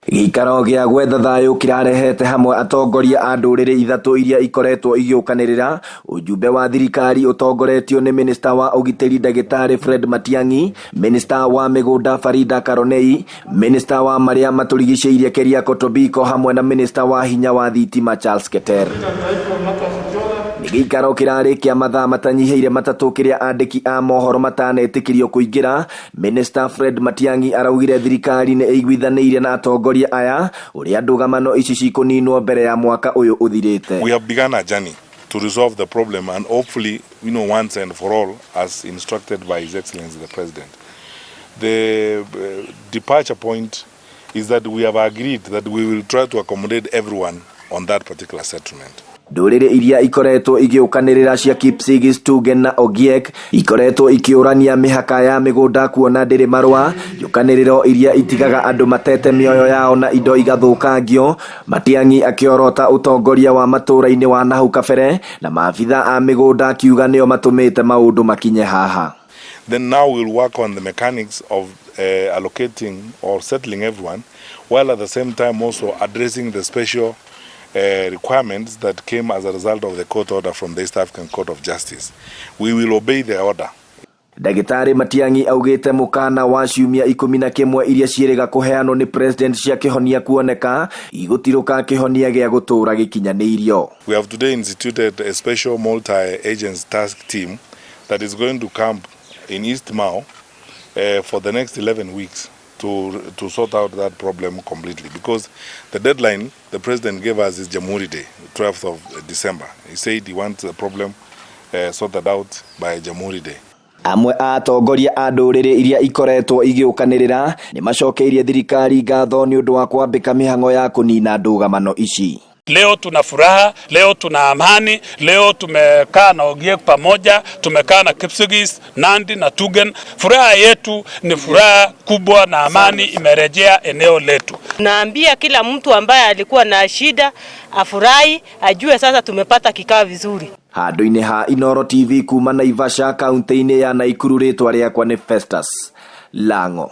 Gĩikaro gĩa gwetha thayũ kĩrarehete hamwe atongoria a ndũrĩrĩ ithatũ iria ikoretwo igĩũkanĩrĩra. Ujumbe wa thirikari utongoretio nĩ Minister wa Ũgitĩri Ndagĩtarĩ Fred Matiang'i, Minister wa Mĩgũnda Farida Karonei, Minister wa marĩa matũrigicĩirie Keriako Tobiko hamwe na Minister wa hinya wa thitima Charles Keter. Gĩikaro kĩrarĩkia mathaa matanyiheire matatũ kĩrĩa andĩki a mohoro matanetĩkĩrio kũingĩra. Minister Fred Matiang'i araugire thirikari nĩ ĩiguithanĩire na atongoria aya ũrĩa ndũgamano ici cikũninwo mbere ya mwaka ũyũ ũthirĩte. We have begun a journey to resolve the problem and hopefully, once and for all, as instructed by His Excellency the President. The departure point is that we have agreed that we will try to accommodate everyone on that particular settlement. Ndũrĩrĩ iria ikoretwo igĩũkanĩrĩra cia Kipsigis, Tugen na Ogiek ikoretwo ikiũrania mĩhaka ya mĩgũnda kuona ndĩrĩ marũa. Njũkanĩrĩro iria itigaga andũ matete mĩoyo yao na indo igathũkangio. Matiang'i akĩorota ũtongoria wa matũũra-inĩ wa nahau kabere na maabitha a mĩgũnda akiuga nĩo matũmĩte maũndũ makinye haha. Then now we'll work on the mechanics of allocating or settling everyone, while at the same time also addressing the special requirements that came as a result of the court order from the East African Court of Justice. We will obey the order. Ndagĩtarĩ Matiang'i augĩte mũkana wa ciumia 11 iria ciĩrĩga kũheanwo nĩ president cia kihonia kuoneka igũtirũka kihonia gĩa gũtũũra gĩkinyanĩirio. We have today instituted a special multi-agency task team that is going to camp in East Mau for the next 11 weeks. To sort out that problem completely, because the deadline the president gave us is Jamhuri Day, 12th of December. He said he wants the problem sorted out by Jamhuri Day. Amwe a atongoria a ndũrĩrĩ iria ikoretwo igĩũkanĩrĩra nĩ macokeirie thirikari ngatho nĩ ũndũ wa kwambĩka mĩhang'o ya kũnina ndũgamano ici. Leo tuna furaha, leo tuna amani, leo tumekaa na Ogiek pamoja, tumekaa na Kipsigis, Nandi na Tugen. Furaha yetu ni furaha kubwa na amani imerejea eneo letu. Naambia kila mtu ambaye alikuwa na shida afurahi, ajue sasa tumepata kikao vizuri. Handũ-inĩ ha Inooro TV kuma Naivasha kaunti-inĩ ya Nakuru, rĩtwa rĩakwa nĩ Festus Lango.